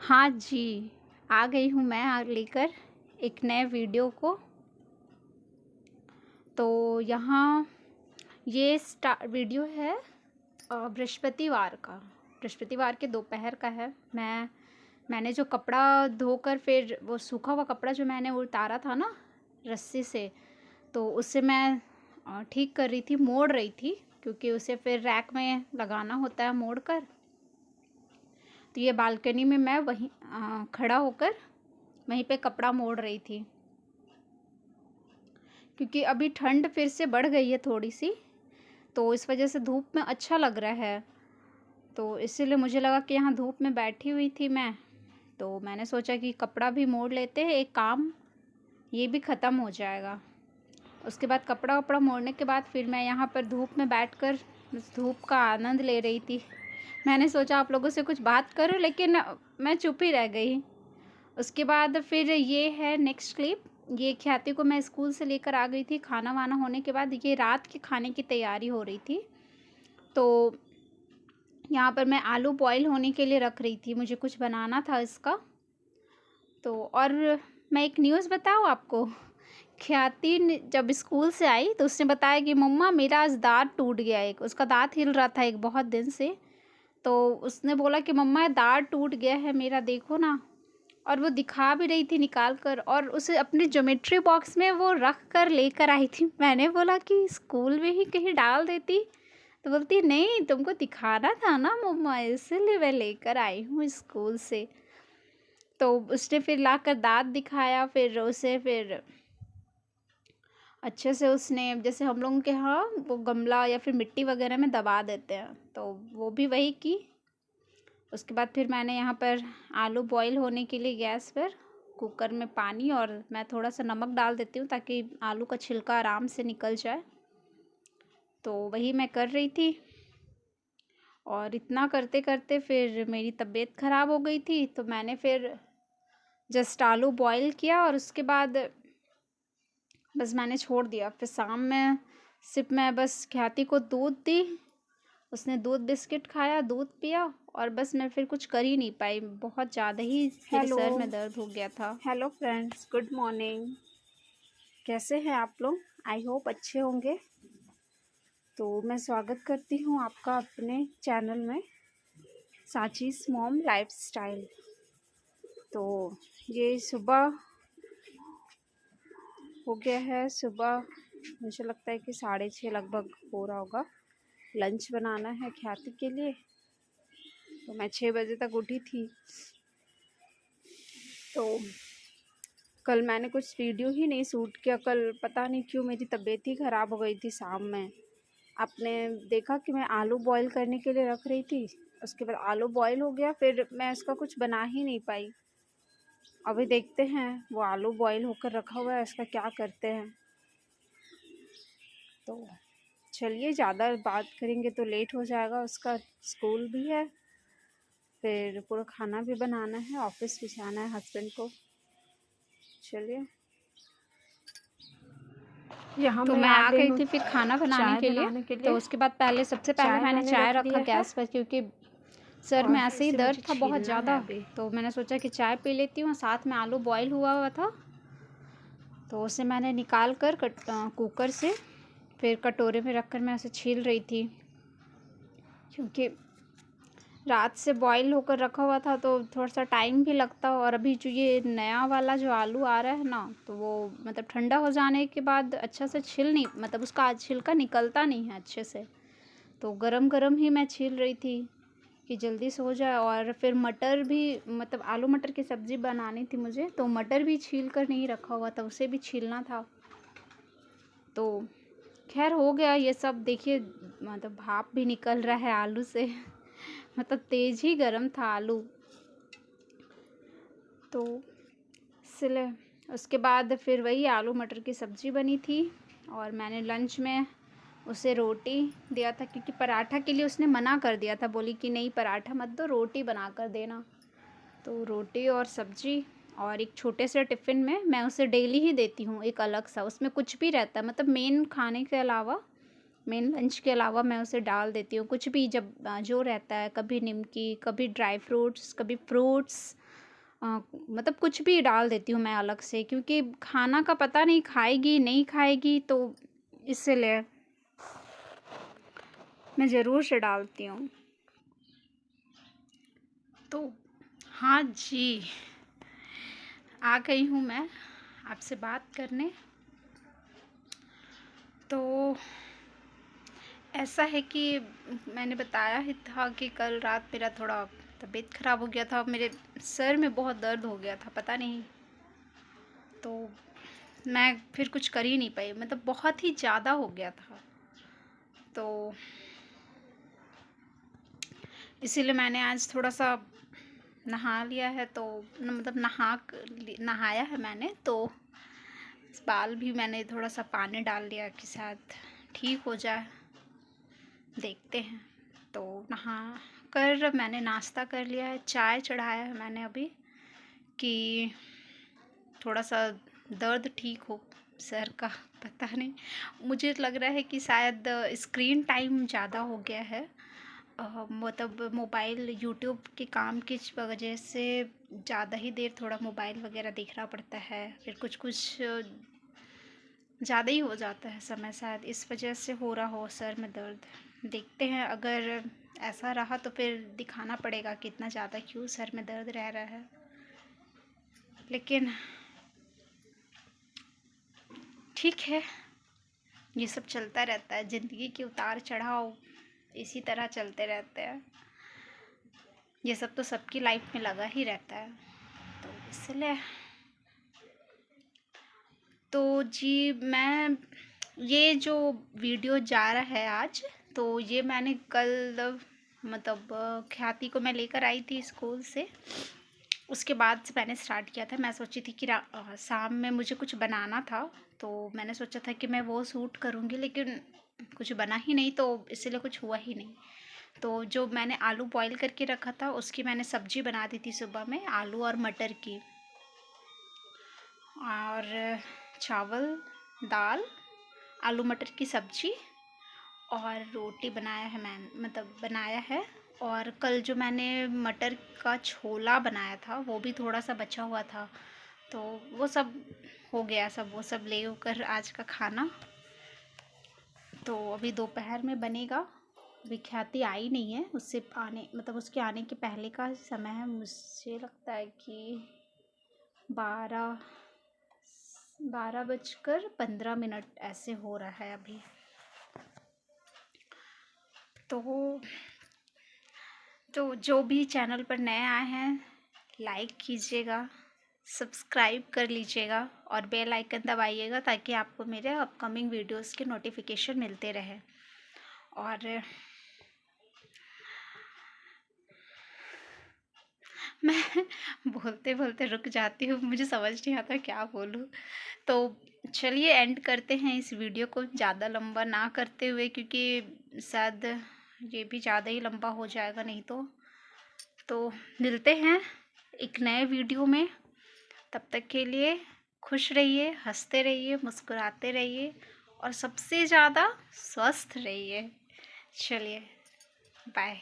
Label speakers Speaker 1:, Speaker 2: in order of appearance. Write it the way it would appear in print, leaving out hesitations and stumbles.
Speaker 1: हाँ जी, आ गई हूँ मैं लेकर एक नए वीडियो को। तो यहाँ ये वीडियो है बृहस्पतिवार का। बृहस्पतिवार के दोपहर का है। मैंने जो कपड़ा धोकर फिर वो सूखा हुआ कपड़ा जो मैंने उतारा था ना रस्सी से, तो उससे मैं ठीक कर रही थी, मोड़ रही थी, क्योंकि उसे फिर रैक में लगाना होता है मोड़ कर। तो ये बालकनी में मैं वहीं खड़ा होकर वहीं पे कपड़ा मोड़ रही थी, क्योंकि अभी ठंड फिर से बढ़ गई है थोड़ी सी, तो इस वजह से धूप में अच्छा लग रहा है। तो इसीलिए मुझे लगा कि यहाँ धूप में बैठी हुई थी मैं, तो मैंने सोचा कि कपड़ा भी मोड़ लेते हैं, एक काम ये भी ख़त्म हो जाएगा। उसके बाद कपड़ा वपड़ा मोड़ने के बाद फिर मैं यहाँ पर धूप में बैठकर धूप का आनंद ले रही थी। मैंने सोचा आप लोगों से कुछ बात करूं, लेकिन मैं चुप ही रह गई। उसके बाद फिर ये है नेक्स्ट क्लिप। ये ख्याति को मैं स्कूल से लेकर आ गई थी, खाना वाना होने के बाद ये रात के खाने की तैयारी हो रही थी। तो यहाँ पर मैं आलू बॉईल होने के लिए रख रही थी, मुझे कुछ बनाना था इसका। तो और मैं एक न्यूज़ बताऊँ आपको। ख्याति जब स्कूल से आई तो उसने बताया कि मम्मा मेरा आज दाँत टूट गया, एक उसका दाँत हिल रहा था एक बहुत दिन से। तो उसने बोला कि मम्मा दाँत टूट गया है मेरा, देखो ना। और वो दिखा भी रही थी निकाल कर, और उसे अपने ज्योमेट्री बॉक्स में वो रख कर लेकर आई थी। मैंने बोला कि स्कूल में ही कहीं डाल देती, तो बोलती नहीं तुमको दिखाना था ना मम्मा, इसीलिए मैं लेकर आई हूँ स्कूल से। तो उसने फिर लाकर दाँत दिखाया, फिर उसे फिर अच्छे से उसने, जैसे हम लोगों के यहाँ वो गमला या फिर मिट्टी वगैरह में दबा देते हैं, तो वो भी वही की। उसके बाद फिर मैंने यहाँ पर आलू बॉईल होने के लिए गैस पर कुकर में पानी और मैं थोड़ा सा नमक डाल देती हूँ ताकि आलू का छिलका आराम से निकल जाए। तो वही मैं कर रही थी, और इतना करते करते फिर मेरी तबीयत ख़राब हो गई थी। तो मैंने फिर जस्ट आलू बॉईल किया और उसके बाद बस मैंने छोड़ दिया। फिर शाम में सिर्फ मैं बस ख्याति को दूध दी, उसने दूध बिस्किट खाया, दूध पिया, और बस मैं फिर कुछ कर ही नहीं पाई, बहुत ज़्यादा ही मेरे सर में दर्द हो गया था।
Speaker 2: Hello friends, good morning. कैसे हैं आप लोग? आई होप अच्छे होंगे। तो मैं स्वागत करती हूँ आपका अपने चैनल में, सांचीज़ मॉम लाइफस्टाइल। तो ये सुबह हो गया है, सुबह मुझे लगता है कि 6:30 लगभग हो रहा होगा। लंच बनाना है ख्याति के लिए, तो मैं 6 बजे तक उठी थी। तो कल मैंने कुछ वीडियो ही नहीं शूट किया। कल पता नहीं क्यों मेरी तबीयत ही ख़राब हो गई थी शाम में। आपने देखा कि मैं आलू बॉईल करने के लिए रख रही थी, उसके बाद आलू बॉईल हो गया, फिर मैं इसका कुछ बना ही नहीं पाई। अभी देखते हैं, वो आलू बॉईल होकर रखा हुआ है, इसका क्या करते हैं। तो चलिए, ज़्यादा बात करेंगे तो लेट हो जाएगा, उसका स्कूल भी है, फिर पूरा खाना भी बनाना है, ऑफिस भी जाना है हस्बैंड को। चलिए, यहाँ
Speaker 1: तो मैं आ
Speaker 2: गई
Speaker 1: गई
Speaker 2: हूँ
Speaker 1: थी फिर खाना बनाने के लिए। तो उसके बाद पहले सबसे पहले मैंने चाय रखा गैस पर, क्योंकि सर में ऐसे ही दर्द था बहुत ज़्यादा। तो मैंने सोचा कि चाय पी लेती हूँ, साथ में आलू बॉईल हुआ था, तो उसे मैंने निकाल कर कुकर से फिर कटोरे में रख कर मैं उसे छील रही थी, क्योंकि रात से बॉईल होकर रखा हुआ था तो थोड़ा सा टाइम भी लगता। और अभी जो ये नया वाला जो आलू आ रहा है ना, तो वो मतलब ठंडा हो जाने के बाद अच्छा से छिल नहीं, मतलब उसका छिलका निकलता नहीं है अच्छे से। तो गरम गरम ही मैं छील रही थी कि जल्दी से हो जाए। और फिर मटर भी, मतलब आलू मटर की सब्ज़ी बनानी थी मुझे, तो मटर भी छील कर नहीं रखा हुआ था, उसे भी छीलना था। तो खैर हो गया ये सब। देखिए मतलब भाप भी निकल रहा है आलू से मतलब तेज़ ही गरम था आलू। तो इसलिए उसके बाद फिर वही आलू मटर की सब्ज़ी बनी थी, और मैंने लंच में उसे रोटी दिया था, क्योंकि पराठा के लिए उसने मना कर दिया था, बोली कि नहीं पराठा मत दो, रोटी बना कर देना। तो रोटी और सब्ज़ी, और एक छोटे से टिफ़िन में मैं उसे डेली ही देती हूँ एक अलग सा, उसमें कुछ भी रहता है, मतलब मेन खाने के अलावा, मेन लंच के अलावा मैं उसे डाल देती हूँ कुछ भी, जब जो रहता है, कभी निमकी, कभी ड्राई फ्रूट्स, कभी फ्रूट्स, मतलब कुछ भी डाल देती हूँ मैं अलग से, क्योंकि खाना का पता नहीं खाएगी नहीं खाएगी, तो इसलिए मैं ज़रूर से डालती हूँ। तो हाँ जी, आ गई हूँ मैं आपसे बात करने। तो ऐसा है कि मैंने बताया ही था कि कल रात मेरा थोड़ा तबीयत ख़राब हो गया था, मेरे सर में बहुत दर्द हो गया था, पता नहीं, तो मैं फिर कुछ कर ही नहीं पाई, मतलब बहुत ही ज़्यादा हो गया था। तो इसीलिए मैंने आज थोड़ा सा नहा लिया है, तो मतलब नहाया है मैंने, तो बाल भी मैंने थोड़ा सा पानी डाल लिया कि शायद ठीक हो जाए, देखते हैं। तो नहा कर मैंने नाश्ता कर लिया है, चाय चढ़ाया है मैंने अभी, कि थोड़ा सा दर्द ठीक हो सर का। पता नहीं, मुझे लग रहा है कि शायद स्क्रीन टाइम ज़्यादा हो गया है, मतलब मोबाइल यूट्यूब के काम की वजह से ज़्यादा ही देर थोड़ा मोबाइल वगैरह देखना पड़ता है, फिर कुछ कुछ ज़्यादा ही हो जाता है समय, शायद इस वजह से हो रहा हो सर में दर्द। देखते हैं, अगर ऐसा रहा तो फिर दिखाना पड़ेगा कि इतना ज़्यादा क्यों सर में दर्द रह रहा है। लेकिन ठीक है, ये सब चलता रहता है, ज़िंदगी के उतार चढ़ाव इसी तरह चलते रहते हैं, ये सब तो सबकी लाइफ में लगा ही रहता है। तो इसलिए तो जी, मैं ये जो वीडियो जा रहा है आज, तो ये मैंने कल मतलब ख्याति को मैं लेकर आई थी स्कूल से, उसके बाद से मैंने स्टार्ट किया था। मैं सोची थी कि शाम में मुझे कुछ बनाना था, तो मैंने सोचा था कि मैं वो शूट करूँगी, लेकिन कुछ बना ही नहीं, तो इसीलिए कुछ हुआ ही नहीं। तो जो मैंने आलू बॉईल करके रखा था, उसकी मैंने सब्ज़ी बना दी थी सुबह में, आलू और मटर की, और चावल, दाल, आलू मटर की सब्ज़ी और रोटी बनाया है मतलब बनाया है। और कल जो मैंने मटर का छोला बनाया था, वो भी थोड़ा सा बचा हुआ था, तो वो सब हो गया, वो सब ले कर आज का खाना। तो अभी दोपहर में बनेगा। अभी ख्याति आई नहीं है, उससे आने मतलब उसके आने के पहले का समय है, मुझे लगता है कि 12:15 ऐसे हो रहा है अभी। तो जो भी चैनल पर नए आए हैं, लाइक कीजिएगा, सब्सक्राइब कर लीजिएगा और बेल आइकन दबाइएगा, ताकि आपको मेरे अपकमिंग वीडियोस के नोटिफिकेशन मिलते रहे। और मैं बोलते बोलते रुक जाती हूँ, मुझे समझ नहीं आता क्या बोलूँ। तो चलिए एंड करते हैं इस वीडियो को, ज़्यादा लंबा ना करते हुए, क्योंकि शायद ये भी ज़्यादा ही लंबा हो जाएगा नहीं तो मिलते हैं एक नए वीडियो में। तब तक के लिए खुश रहिए, हंसते रहिए, मुस्कुराते रहिए, और सबसे ज़्यादा स्वस्थ रहिए। चलिए, बाय।